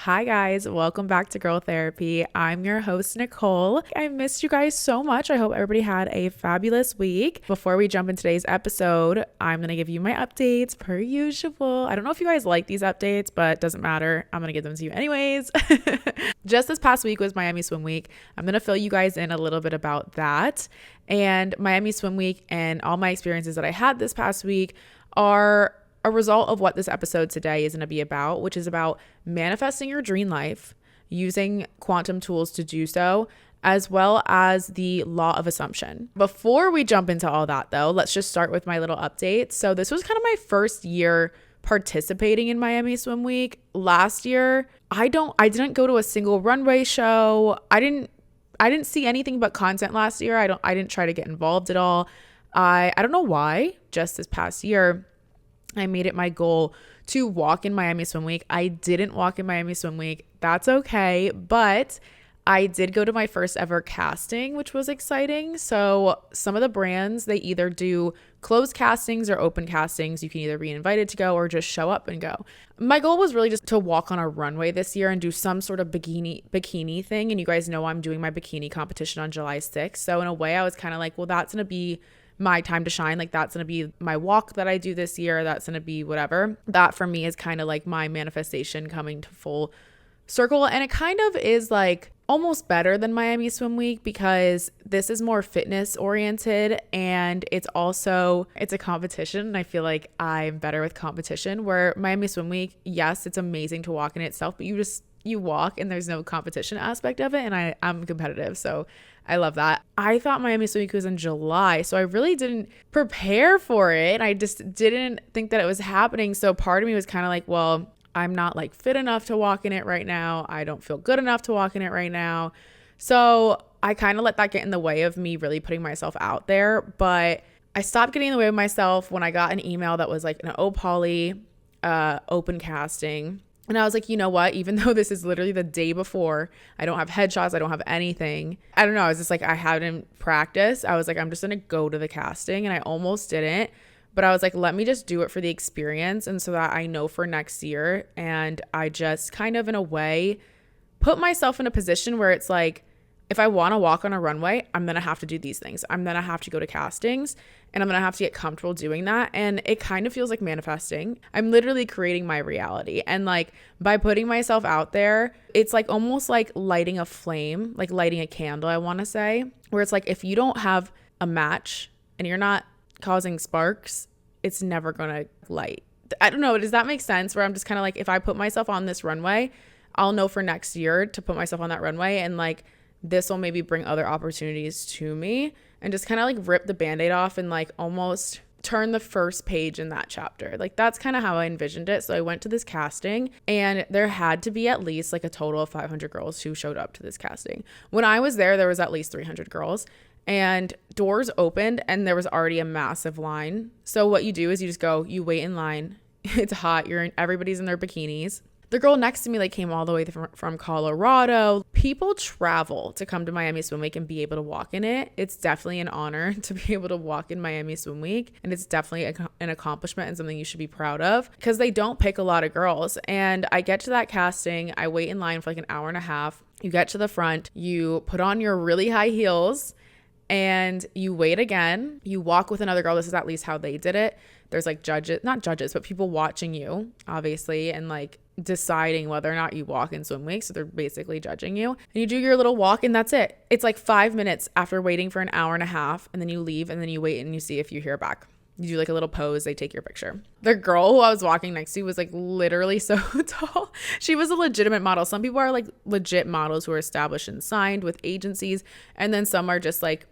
Hi guys, welcome back to Girl Therapy. I'm your host, Nicole. I missed you guys so much. I hope everybody had a fabulous week. Before we jump into today's episode, I'm going to give you my updates per usual. I don't know if you guys like these updates, but it doesn't matter. I'm going to give them to you anyways. Just this past week was Miami Swim Week. I'm going to fill you guys in a little bit about that. And Miami Swim Week and all my experiences that I had this past week are a result of what this episode today is going to be about, which is about manifesting your dream life, using quantum tools to do so, as well as the law of assumption. Before we jump into all that though, let's just start with my little update. So this was kind of my first year participating in Miami Swim Week. Last year, I didn't go to a single runway show. I didn't see anything but content last year. I didn't try to get involved at all. I don't know why. Just this past year, I made it my goal to walk in Miami Swim Week. I didn't walk in Miami Swim Week. That's okay. But I did go to my first ever casting, which was exciting. So some of the brands, they either do closed castings or open castings. You can either be invited to go or just show up and go. My goal was really just to walk on a runway this year and do some sort of bikini thing. And you guys know I'm doing my bikini competition on July 6th. So in a way, I was kind of like, well, that's going to be my time to shine. Like that's going to be my walk that I do this year. That's going to be whatever. That for me is kind of like my manifestation coming to full circle. And it kind of is like almost better than Miami Swim Week because this is more fitness oriented and it's a competition. And I feel like I'm better with competition, where Miami Swim Week, yes, it's amazing to walk in itself, but you walk and there's no competition aspect of it. And I'm competitive. So I love that. I thought Miami Swim Week was in July, so I really didn't prepare for it. I just didn't think that it was happening. So part of me was kind of like, well, I'm not like fit enough to walk in it right now. I don't feel good enough to walk in it right now. So I kind of let that get in the way of me really putting myself out there. But I stopped getting in the way of myself when I got an email that was like an Opoly open casting. And I was like, you know what? Even though this is literally the day before, I don't have headshots, I don't have anything. I don't know. I was just like, I hadn't practiced. I was like, I'm just going to go to the casting. And I almost didn't. But I was like, let me just do it for the experience. And so that I know for next year. And I just kind of, in a way, put myself in a position where it's like, if I want to walk on a runway, I'm going to have to do these things. I'm going to have to go to castings and I'm going to have to get comfortable doing that. And it kind of feels like manifesting. I'm literally creating my reality. And like by putting myself out there, it's like almost like lighting a flame, like lighting a candle, I want to say, where it's like, if you don't have a match and you're not causing sparks, it's never going to light. I don't know. Does that make sense? Where I'm just kind of like, if I put myself on this runway, I'll know for next year to put myself on that runway. And like, this will maybe bring other opportunities to me, and just kind of like rip the band-aid off and like almost turn the first page in that chapter. Like that's kind of how I envisioned it. So I went to this casting and there had to be at least like a total of 500 girls who showed up to this casting. When I was there was at least 300 girls, and doors opened and there was already a massive line. So what you do is you just go, you wait in line. It's hot. Everybody's in their bikinis. The girl next to me like came all the way from Colorado. People travel to come to Miami Swim Week and be able to walk in it. It's definitely an honor to be able to walk in Miami Swim Week. And it's definitely an accomplishment and something you should be proud of, because they don't pick a lot of girls. And I get to that casting. I wait in line for like an hour and a half. You get to the front. You put on your really high heels and you wait again. You walk with another girl. This is at least how they did it. There's like not judges, but people watching you, obviously, and like deciding whether or not you walk in Swim Week. So they're basically judging you. And you do your little walk and that's it. It's like 5 minutes after waiting for an hour and a half, and then you leave and then you wait and you see if you hear back. You do like a little pose, they take your picture. The girl who I was walking next to was like literally so tall. She was a legitimate model. Some people are like legit models who are established and signed with agencies. And then some are just like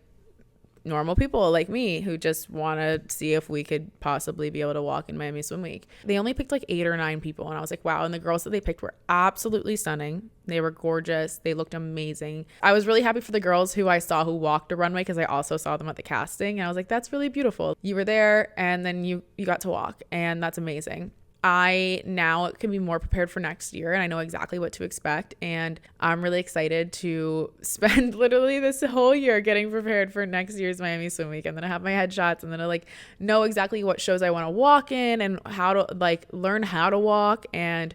normal people like me who just want to see if we could possibly be able to walk in Miami Swim Week. They only picked like 8 or 9 people, and I was like, wow. And the girls that they picked were absolutely stunning. They were gorgeous. They looked amazing. I was really happy for the girls who I saw who walked a runway, because I also saw them at the casting, and I was like, that's really beautiful. You were there and then you got to walk, and that's amazing. I now can be more prepared for next year, and I know exactly what to expect, and I'm really excited to spend literally this whole year getting prepared for next year's Miami Swim Week. And then I have my headshots, and then I like know exactly what shows I want to walk in and how to like learn how to walk and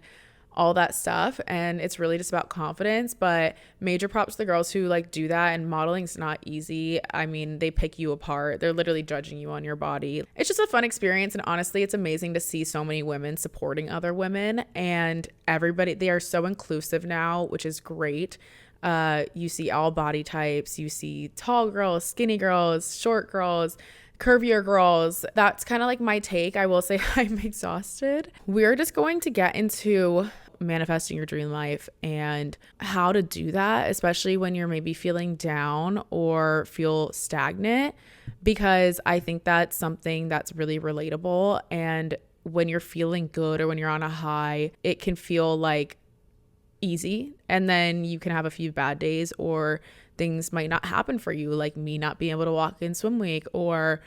all that stuff. And it's really just about confidence. But major props to the girls who like do that. And modeling's not easy. I mean, they pick you apart. They're literally judging you on your body. It's just a fun experience. And honestly, it's amazing to see so many women supporting other women, and everybody, they are so inclusive now, which is great. You see all body types. You see tall girls, skinny girls, short girls, curvier girls. That's kind of like my take. I will say I'm exhausted. We're just going to get into manifesting your dream life and how to do that, especially when you're maybe feeling down or feel stagnant, because I think that's something that's really relatable. And when you're feeling good or when you're on a high, it can feel like easy, and then you can have a few bad days, or things might not happen for you, like me not being able to walk in Swimweek, or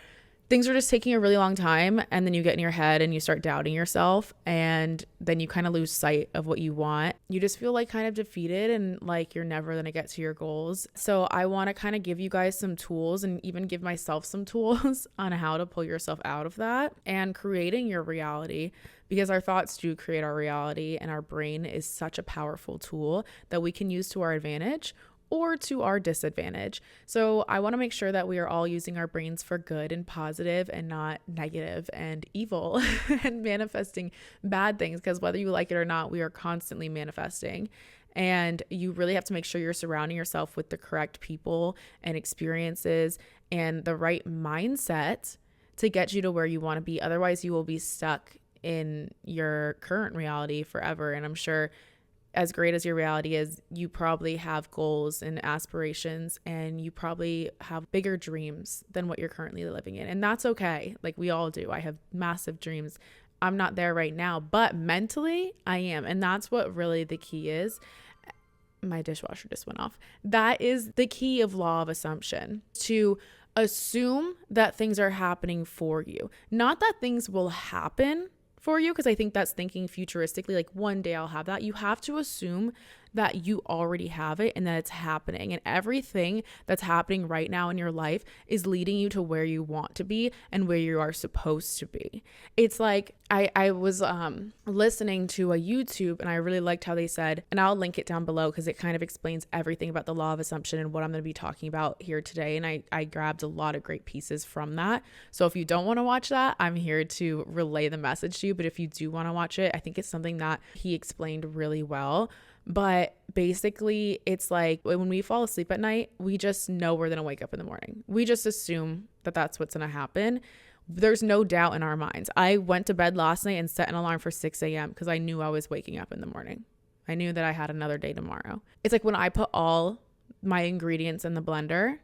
things are just taking a really long time, and then you get in your head and you start doubting yourself, and then you kind of lose sight of what you want. You just feel like kind of defeated and like you're never going to get to your goals. So I want to kind of give you guys some tools, and even give myself some tools on how to pull yourself out of that and creating your reality, because our thoughts do create our reality, and our brain is such a powerful tool that we can use to our advantage or to our disadvantage. So I want to make sure that we are all using our brains for good and positive, and not negative and evil and manifesting bad things, because whether you like it or not, we are constantly manifesting. And you really have to make sure you're surrounding yourself with the correct people and experiences and the right mindset to get you to where you want to be. Otherwise, you will be stuck in your current reality forever. And I'm sure, as great as your reality is, you probably have goals and aspirations, and you probably have bigger dreams than what you're currently living in. And that's okay. Like, we all do. I have massive dreams. I'm not there right now, but mentally I am. And that's what really the key is. My dishwasher just went off. That is the key of law of assumption, to assume that things are happening for you. Not that things will happen for you, because I think that's thinking futuristically, like one day I'll have that. You have to assume that you already have it and that it's happening, and everything that's happening right now in your life is leading you to where you want to be and where you are supposed to be. It's like I was listening to a YouTube, and I really liked how they said, and I'll link it down below because it kind of explains everything about the law of assumption and what I'm going to be talking about here today. And I grabbed a lot of great pieces from that. So if you don't want to watch that, I'm here to relay the message to you. But if you do want to watch it, I think it's something that he explained really well. But basically, it's like when we fall asleep at night, we just know we're going to wake up in the morning. We just assume that that's what's going to happen. There's no doubt in our minds. I went to bed last night and set an alarm for 6 a.m. because I knew I was waking up in the morning. I knew that I had another day tomorrow. It's like when I put all my ingredients in the blender,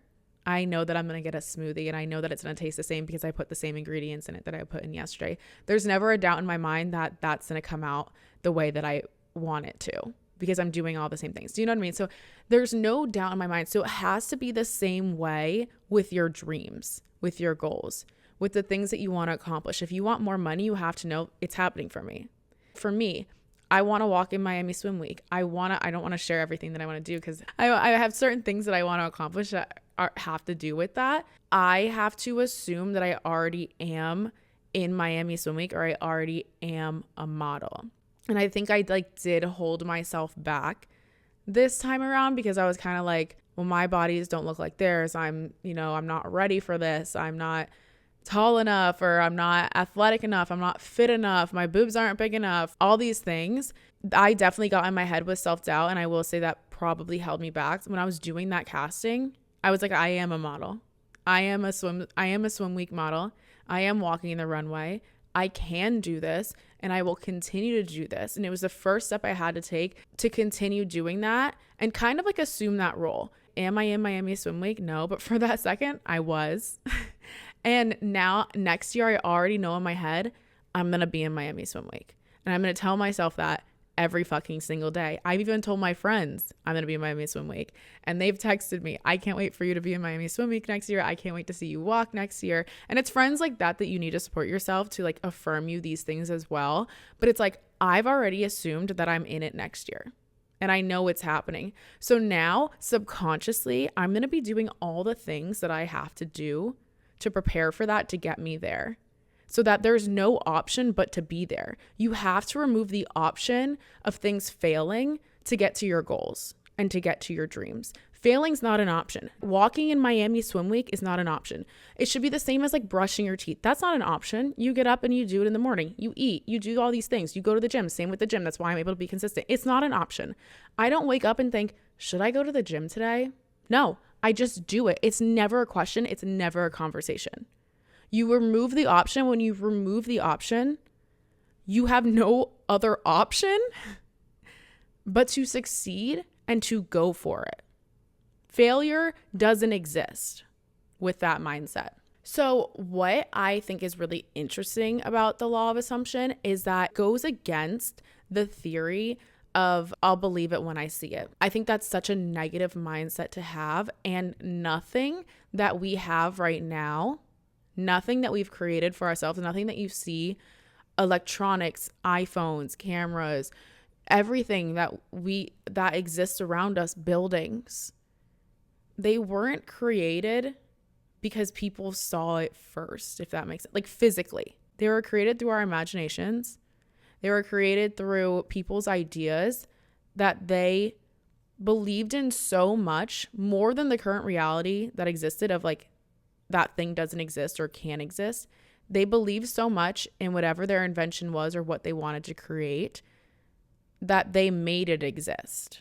I know that I'm going to get a smoothie, and I know that it's going to taste the same because I put the same ingredients in it that I put in yesterday. There's never a doubt in my mind that that's going to come out the way that I want it to, because I'm doing all the same things. Do you know what I mean? So there's no doubt in my mind. So it has to be the same way with your dreams, with your goals, with the things that you want to accomplish. If you want more money, you have to know it's happening for me. For me, I want to walk in Miami Swimweek. I don't want to share everything that I want to do, because I have certain things that I want to accomplish that have to do with that. I have to assume that I already am in Miami Swimweek, or I already am a model. And I think I did hold myself back this time around, because I was kind of like, well, my bodies don't look like theirs. I'm not ready for this. I'm not tall enough, or I'm not athletic enough. I'm not fit enough. My boobs aren't big enough. All these things. I definitely got in my head with self-doubt, and I will say that probably held me back. When I was doing that casting, I was like, I am a model. I am a Swimweek model. I am walking in the runway. I can do this, and I will continue to do this. And it was the first step I had to take to continue doing that and kind of like assume that role. Am I in Miami Swimweek? No, but for that second, I was. And now next year, I already know in my head, I'm going to be in Miami Swimweek. And I'm going to tell myself that every fucking single day. I've even told my friends I'm going to be in Miami Swimweek, and they've texted me, I can't wait for you to be in Miami Swimweek next year. I can't wait to see you walk next year. And it's friends like that you need to support yourself, to like affirm you these things as well. But it's like, I've already assumed that I'm in it next year, and I know it's happening. So now subconsciously, I'm going to be doing all the things that I have to do to prepare for that, to get me there. so that there's no option but to be there. You have to remove the option of things failing to get to your goals and to get to your dreams. Failing's not an option. Walking in Miami Swimweek is not an option. It should be the same as like brushing your teeth. That's not an option. You get up and you do it in the morning. You eat, you do all these things. You go to the gym. Same with the gym. That's why I'm able to be consistent. It's not an option. I don't wake up and think, should I go to the gym today? No, I just do it. It's never a question. It's never a conversation. You remove the option. When you remove the option, you have no other option but to succeed and to go for it. Failure doesn't exist with that mindset. So what I think is really interesting about the law of assumption is that it goes against the theory of I'll believe it when I see it. I think that's such a negative mindset to have, and nothing that we have right now, nothing that we've created for ourselves, nothing that you see, electronics, iPhones, cameras, everything that exists around us, buildings, they weren't created because people saw it first, if that makes sense. Like physically, they were created through our imaginations. They were created through people's ideas that they believed in so much more than the current reality that existed of like that thing doesn't exist or can exist. They believed so much in whatever their invention was or what they wanted to create that they made it exist.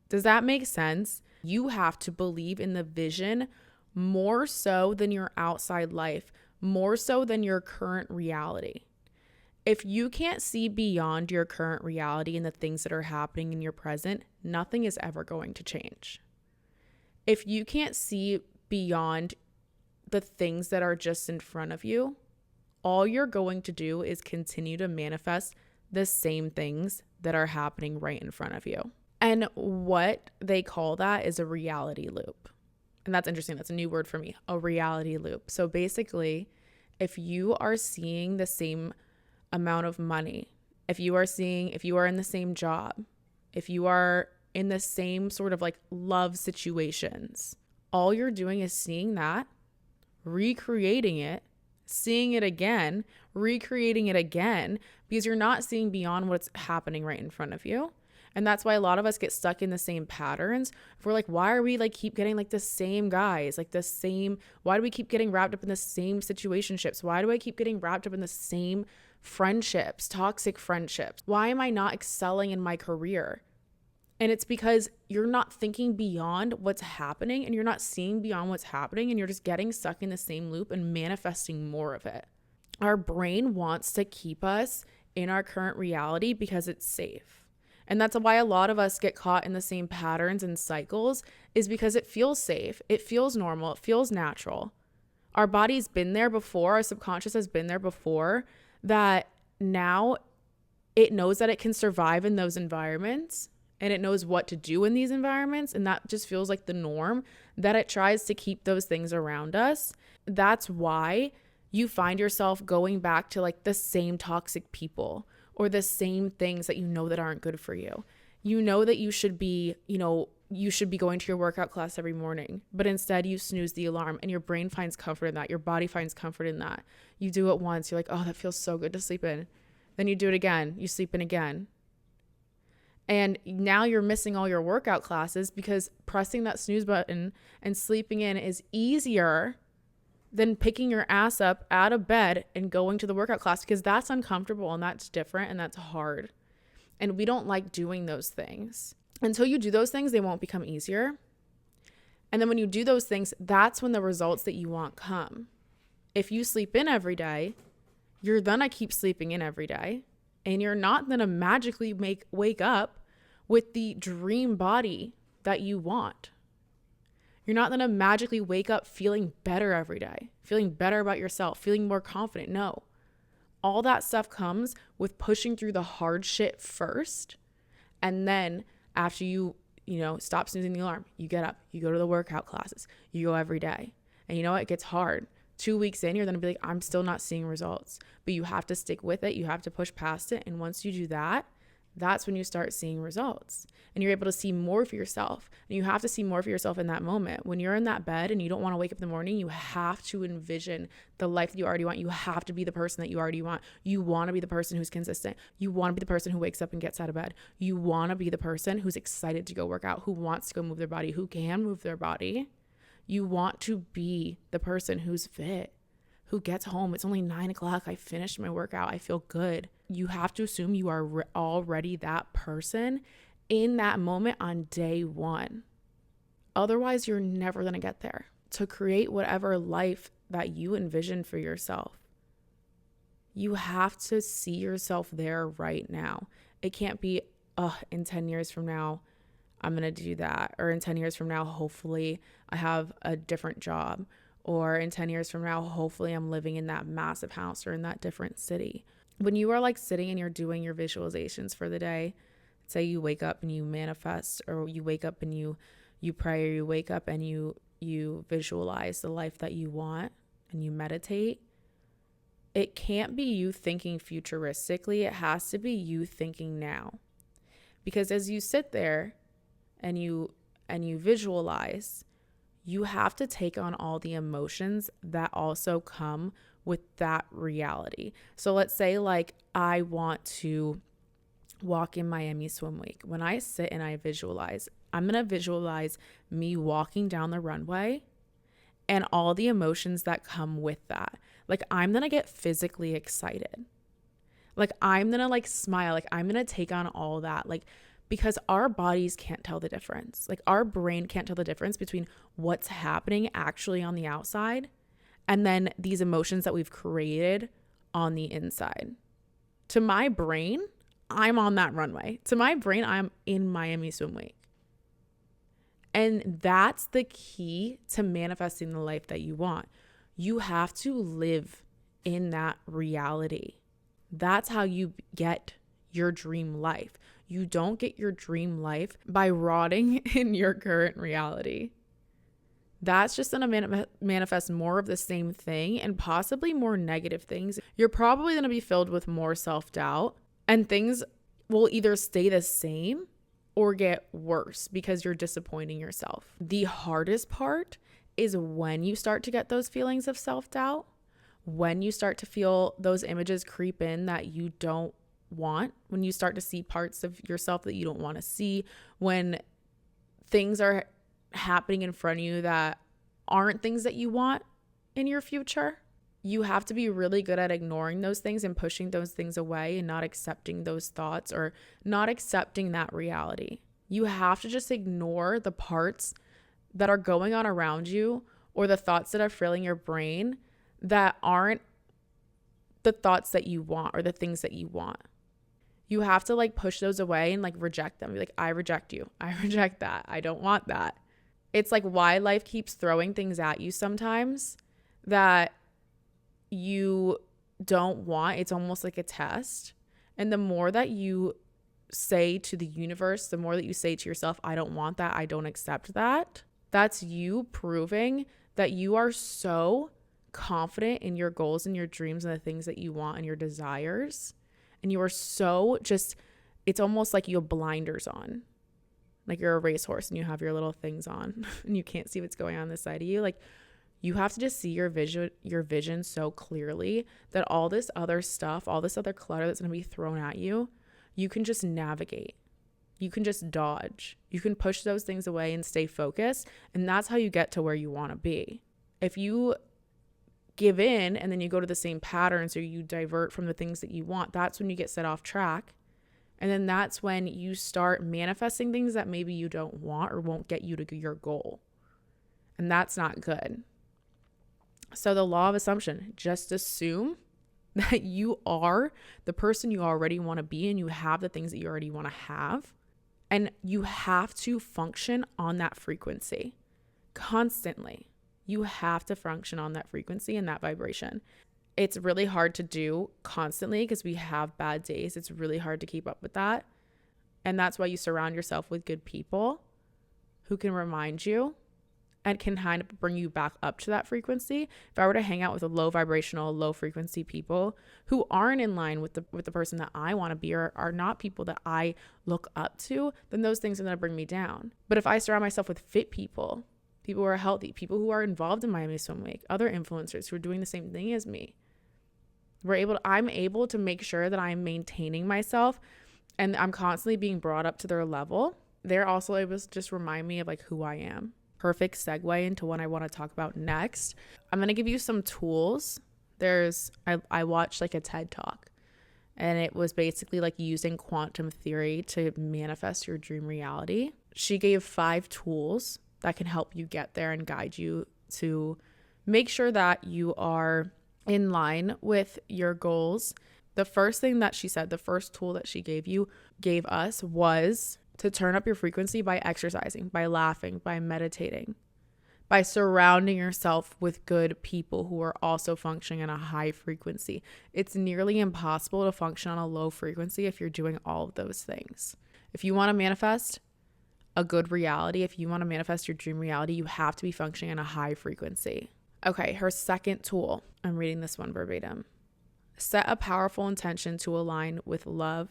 Does that make sense? You have to believe in the vision more so than your outside life, more so than your current reality. If you can't see beyond your current reality and the things that are happening in your present, nothing is ever going to change. If you can't see beyond the things that are just in front of you, all you're going to do is continue to manifest the same things that are happening right in front of you. And what they call that is a reality loop. And that's interesting. That's a new word for me, a reality loop. So basically, if you are seeing the same amount of money, if you are in the same job, if you are in the same sort of like love situations, all you're doing is seeing that, recreating it, seeing it again, recreating it again, because you're not seeing beyond what's happening right in front of you. And that's why a lot of us get stuck in the same patterns. We're like, why are we like keep getting like the same guys, like the same, why do we keep getting wrapped up in the same situationships? Why do I keep getting wrapped up in the same friendships, toxic friendships? Why am I not excelling in my career? And it's because you're not thinking beyond what's happening and you're not seeing beyond what's happening, and you're just getting stuck in the same loop and manifesting more of it. Our brain wants to keep us in our current reality because it's safe. And that's why a lot of us get caught in the same patterns and cycles, is because it feels safe. It feels normal. It feels natural. Our body's been there before. Our subconscious has been there before, that now it knows that it can survive in those environments and it knows what to do in these environments. And that just feels like the norm, that it tries to keep those things around us. That's why you find yourself going back to like the same toxic people or the same things that you know that aren't good for you. You know that you should be going to your workout class every morning, but instead you snooze the alarm, and your brain finds comfort in that. Your body finds comfort in that. You do it once. You're like, oh, that feels so good to sleep in. Then you do it again. You sleep in again. And now you're missing all your workout classes because pressing that snooze button and sleeping in is easier than picking your ass up out of bed and going to the workout class, because that's uncomfortable and that's different and that's hard. And we don't like doing those things. Until you do those things, they won't become easier. And then when you do those things, that's when the results that you want come. If you sleep in every day, you're gonna keep sleeping in every day, and you're not gonna magically wake up with the dream body that you want. You're not going to magically wake up feeling better every day, feeling better about yourself, feeling more confident. No. All that stuff comes with pushing through the hard shit first. And then after you stop snoozing the alarm, you get up, you go to the workout classes, you go every day. And you know what? It gets hard. 2 weeks in, you're going to be like, I'm still not seeing results. But you have to stick with it. You have to push past it. And once you do that, that's when you start seeing results and you're able to see more for yourself. And you have to see more for yourself in that moment. When you're in that bed and you don't want to wake up in the morning, you have to envision the life that you already want. You have to be the person that you already want. You want to be the person who's consistent. You want to be the person who wakes up and gets out of bed. You want to be the person who's excited to go work out, who wants to go move their body, who can move their body. You want to be the person who's fit, who gets home. It's only 9 o'clock. I finished my workout. I feel good. You have to assume you are already that person in that moment on day one. Otherwise, you're never going to get there. To create whatever life that you envision for yourself, you have to see yourself there right now. It can't be, in 10 years from now, I'm going to do that. Or in 10 years from now, hopefully I have a different job. Or in 10 years from now, hopefully I'm living in that massive house or in that different city. When you are like sitting and you're doing your visualizations for the day, say you wake up and you manifest, or you wake up and you pray, or you wake up and you visualize the life that you want and you meditate, it can't be you thinking futuristically. It has to be you thinking now. Because as you sit there and you visualize, you have to take on all the emotions that also come with that reality. So let's say like I want to walk in Miami Swimweek. When I sit and I visualize, I'm going to visualize me walking down the runway and all the emotions that come with that. Like I'm going to get physically excited. Like I'm going to like smile. Like I'm going to take on all that. Like, because our bodies can't tell the difference. Like our brain can't tell the difference between what's happening actually on the outside and then these emotions that we've created on the inside. To my brain, I'm on that runway. To my brain, I'm in Miami Swimweek. And that's the key to manifesting the life that you want. You have to live in that reality. That's how you get your dream life. You don't get your dream life by rotting in your current reality. That's just going to manifest more of the same thing and possibly more negative things. You're probably going to be filled with more self-doubt, and things will either stay the same or get worse because you're disappointing yourself. The hardest part is when you start to get those feelings of self-doubt, when you start to feel those images creep in that you don't want, when you start to see parts of yourself that you don't want to see, when things are happening in front of you that aren't things that you want in your future. You have to be really good at ignoring those things and pushing those things away and not accepting those thoughts or not accepting that reality. You have to just ignore the parts that are going on around you or the thoughts that are filling your brain that aren't the thoughts that you want or the things that you want. You have to like push those away and like reject them. Be like, I reject you. I reject that. I don't want that. It's like why life keeps throwing things at you sometimes that you don't want. It's almost like a test. And the more that you say to the universe, the more that you say to yourself, I don't want that, I don't accept that, that's you proving that you are so confident in your goals and your dreams and the things that you want and your desires. And you are so just, it's almost like you have blinders on. Like you're a racehorse and you have your little things on and you can't see what's going on this side of you. Like you have to just see your vision so clearly that all this other stuff, all this other clutter that's going to be thrown at you, you can just navigate. You can just dodge. You can push those things away and stay focused. And that's how you get to where you want to be. If you give in and then you go to the same patterns or you divert from the things that you want, that's when you get set off track. And then that's when you start manifesting things that maybe you don't want or won't get you to your goal. And that's not good. So the law of assumption, just assume that you are the person you already want to be and you have the things that you already want to have. And you have to function on that frequency constantly. You have to function on that frequency and that vibration. It's really hard to do constantly because we have bad days. It's really hard to keep up with that. And that's why you surround yourself with good people who can remind you and can kind of bring you back up to that frequency. If I were to hang out with a low vibrational, low frequency people who aren't in line with the person that I want to be, or are not people that I look up to, then those things are going to bring me down. But if I surround myself with fit people, people who are healthy, people who are involved in Miami Swim Week, other influencers who are doing the same thing as me, I'm able to make sure that I'm maintaining myself and I'm constantly being brought up to their level. They're also able to just remind me of like who I am. Perfect segue into what I want to talk about next. I'm going to give you some tools. I watched like a TED Talk, and it was basically like using quantum theory to manifest your dream reality. She gave 5 tools that can help you get there and guide you to make sure that you are in line with your goals. The first thing that she said, the first tool that she gave us was to turn up your frequency by exercising, by laughing, by meditating, by surrounding yourself with good people who are also functioning in a high frequency. It's nearly impossible to function on a low frequency if you're doing all of those things. If you want to manifest a good reality, if you want to manifest your dream reality, you have to be functioning in a high frequency. Okay, her second tool, I'm reading this one verbatim. Set a powerful intention to align with love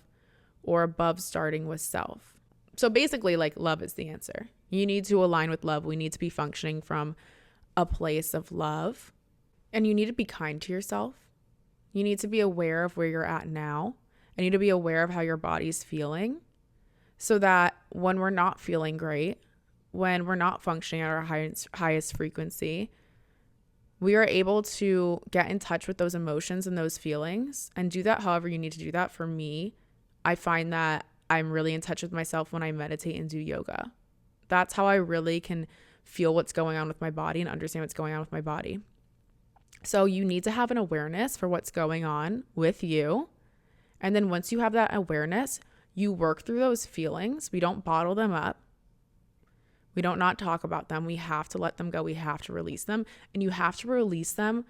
or above starting with self. So basically, like, love is the answer. You need to align with love. We need to be functioning from a place of love. And you need to be kind to yourself. You need to be aware of where you're at now. And you need to be aware of how your body's feeling, so that when we're not feeling great, when we're not functioning at our highest frequency, we are able to get in touch with those emotions and those feelings and do that however you need to do that. For me, I find that I'm really in touch with myself when I meditate and do yoga. That's how I really can feel what's going on with my body and understand what's going on with my body. So you need to have an awareness for what's going on with you. And then once you have that awareness, you work through those feelings. We don't bottle them up. We don't not talk about them. We have to let them go. We have to release them. And you have to release them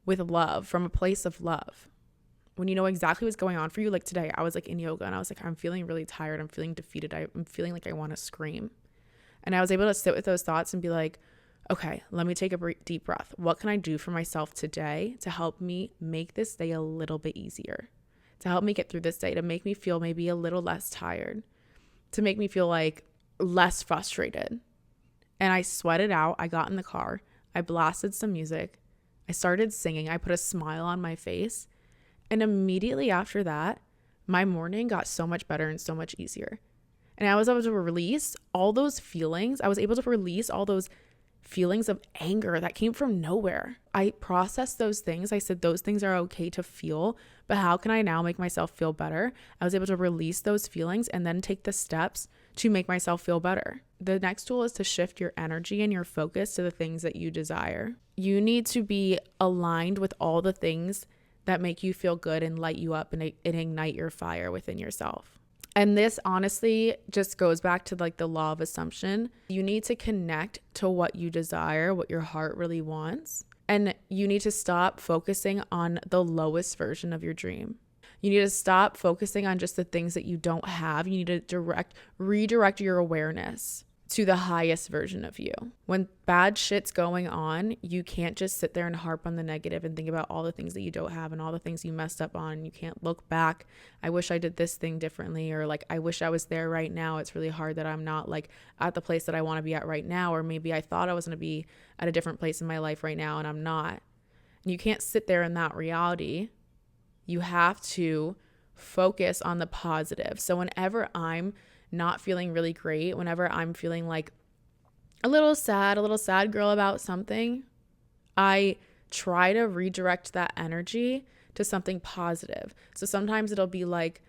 with love, from a place of love. When you know exactly what's going on for you, like today, I was like in yoga and I was like, I'm feeling really tired. I'm feeling defeated. I'm feeling like I want to scream. And I was able to sit with those thoughts and be like, okay, let me take a deep breath. What can I do for myself today to help me make this day a little bit easier? To help me get through this day, to make me feel maybe a little less tired, to make me feel like less frustrated. And I sweated out. I got in the car. I blasted some music. I started singing. I put a smile on my face. And immediately after that, my morning got so much better and so much easier. And I was able to release all those feelings. I was able to release all those feelings of anger that came from nowhere. I processed those things. I said, those things are okay to feel, but how can I now make myself feel better? I was able to release those feelings and then take the steps to make myself feel better. The next tool is to shift your energy and your focus to the things that you desire. You need to be aligned with all the things that make you feel good and light you up and ignite your fire within yourself. And this honestly just goes back to like the law of assumption. You need to connect to what you desire, what your heart really wants. And you need to stop focusing on the lowest version of your dream. You need to stop focusing on just the things that you don't have. You need to redirect your awareness to the highest version of you. When bad shit's going on, you can't just sit there and harp on the negative and think about all the things that you don't have and all the things you messed up on. You can't look back. I wish I did this thing differently, or like, I wish I was there right now. It's really hard that I'm not like at the place that I want to be at right now. Or maybe I thought I was going to be at a different place in my life right now and I'm not. And you can't sit there in that reality. You have to focus on the positive. So whenever I'm not feeling really great, whenever I'm feeling like a little sad girl about something, I try to redirect that energy to something positive. So sometimes it'll be like,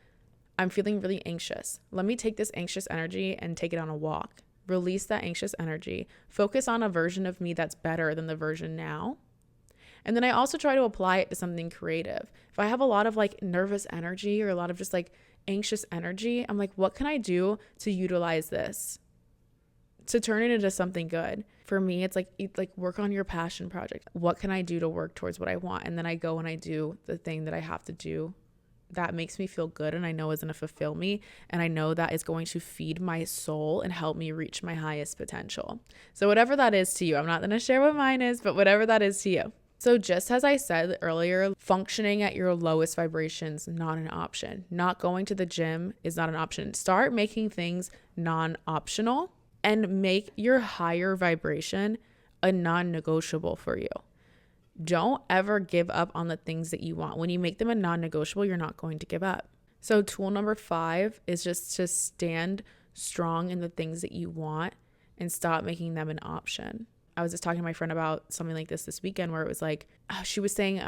I'm feeling really anxious. Let me take this anxious energy and take it on a walk. Release that anxious energy. Focus on a version of me that's better than the version now. And then I also try to apply it to something creative. If I have a lot of like nervous energy or a lot of just like anxious energy, I'm like, what can I do to utilize this, to turn it into something good? For me, it's like work on your passion project. What can I do to work towards what I want? And then I go and I do the thing that I have to do that makes me feel good and I know is going to fulfill me, and I know that is going to feed my soul and help me reach my highest potential. So whatever that is to you, I'm not going to share what mine is, but whatever that is to you. So just as I said earlier, functioning at your lowest vibrations, not an option. Not going to the gym is not an option. Start making things non-optional and make your higher vibration a non-negotiable for you. Don't ever give up on the things that you want. When you make them a non-negotiable, you're not going to give up. So tool number 5 is just to stand strong in the things that you want and stop making them an option. I was just talking to my friend about something like this weekend where it was like, she was saying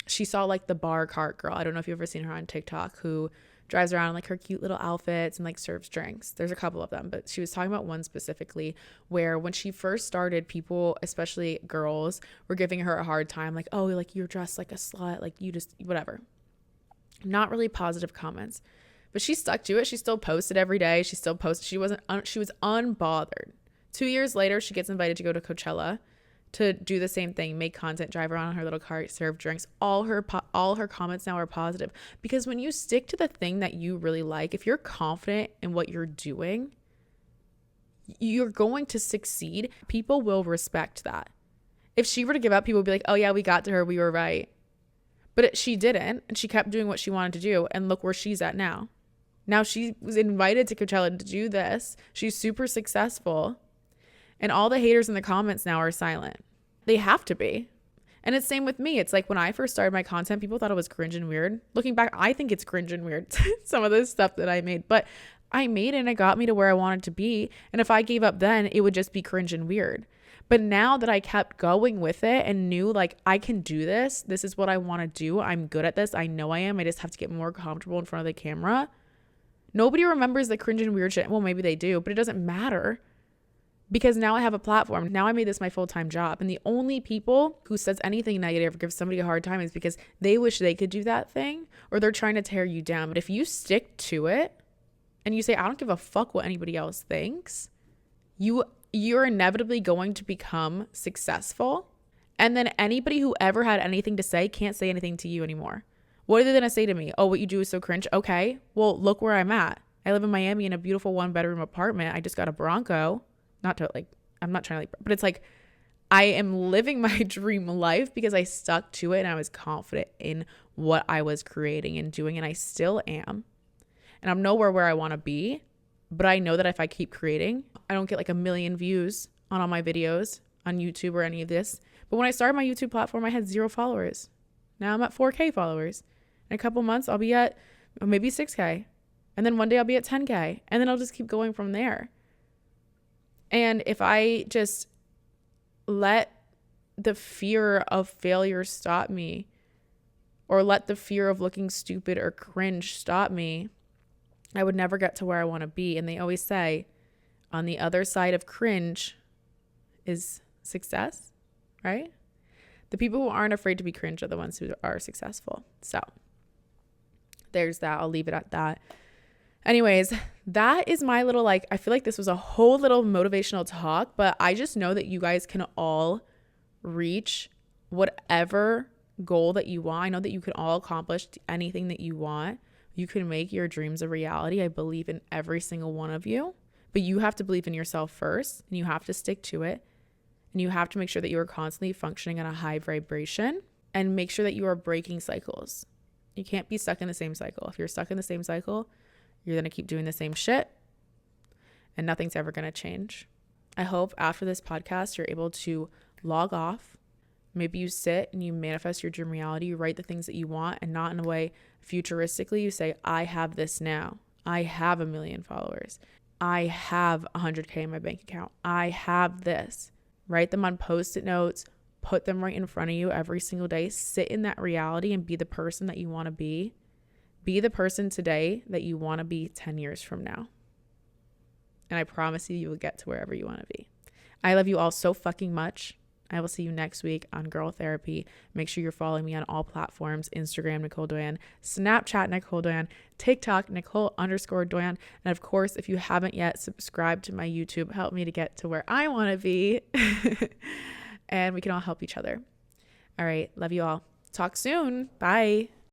she saw like the bar cart girl. I don't know if you've ever seen her on TikTok, who drives around in like her cute little outfits and like serves drinks. There's a couple of them, but she was talking about one specifically where when she first started, people, especially girls, were giving her a hard time. Like, oh, like you're dressed like a slut, like you just whatever. Not really positive comments, but she stuck to it. She still posted every day. She still posted. She was unbothered. 2 years later, she gets invited to go to Coachella to do the same thing, make content, drive around on her little cart, serve drinks. All her comments now are positive, because when you stick to the thing that you really like, if you're confident in what you're doing, you're going to succeed. People will respect that. If she were to give up, people would be like, oh yeah, we got to her, we were right. But she didn't, and she kept doing what she wanted to do, and look where she's at now. Now she was invited to Coachella to do this. She's super successful. And all the haters in the comments now are silent. They have to be. And it's same with me. It's like when I first started my content, people thought it was cringe and weird. Looking back, I think it's cringe and weird, some of this stuff that I made. But I made it and it got me to where I wanted to be. And if I gave up then, it would just be cringe and weird. But now that I kept going with it and knew like I can do this, this is what I want to do. I'm good at this. I know I am. I just have to get more comfortable in front of the camera. Nobody remembers the cringe and weird shit. Well, maybe they do, but it doesn't matter. Because now I have a platform. Now I made this my full-time job. And the only people who says anything negative or gives somebody a hard time is because they wish they could do that thing, or they're trying to tear you down. But if you stick to it and you say, I don't give a fuck what anybody else thinks, you're inevitably going to become successful. And then anybody who ever had anything to say can't say anything to you anymore. What are they going to say to me? Oh, what you do is so cringe. Okay, well, look where I'm at. I live in Miami in a beautiful 1-bedroom apartment. I just got a Bronco. Not to like, I'm not trying to like, but it's like, I am living my dream life because I stuck to it and I was confident in what I was creating and doing, and I still am. And I'm nowhere where I want to be, but I know that if I keep creating, I don't get like 1 million views on all my videos on YouTube or any of this. But when I started my YouTube platform, I had 0 followers. Now I'm at 4K followers. In a couple months, I'll be at maybe 6K. And then one day I'll be at 10K. And then I'll just keep going from there. And if I just let the fear of failure stop me, or let the fear of looking stupid or cringe stop me, I would never get to where I want to be. And they always say, on the other side of cringe is success, right? The people who aren't afraid to be cringe are the ones who are successful. So there's that. I'll leave it at that. Anyways, that is my little, like, I feel like this was a whole little motivational talk, but I just know that you guys can all reach whatever goal that you want. I know that you can all accomplish anything that you want. You can make your dreams a reality. I believe in every single one of you, but you have to believe in yourself first, and you have to stick to it. And you have to make sure that you are constantly functioning at a high vibration, and make sure that you are breaking cycles. You can't be stuck in the same cycle. If you're stuck in the same cycle, you're going to keep doing the same shit and nothing's ever going to change. I hope after this podcast, you're able to log off. Maybe you sit and you manifest your dream reality. You write the things that you want, and not in a way futuristically. You say, I have this now. I have 1 million followers. I have 100K in my bank account. I have this. Write them on Post-it notes. Put them right in front of you every single day. Sit in that reality and be the person that you want to be. Be the person today that you want to be 10 years from now. And I promise you, you will get to wherever you want to be. I love you all so fucking much. I will see you next week on Girl Therapy. Make sure you're following me on all platforms: Instagram, Nicole Doyan, Snapchat, Nicole Doyan, TikTok, Nicole_Doyan. And of course, if you haven't yet, subscribe to my YouTube. Help me to get to where I want to be. And we can all help each other. All right. Love you all. Talk soon. Bye.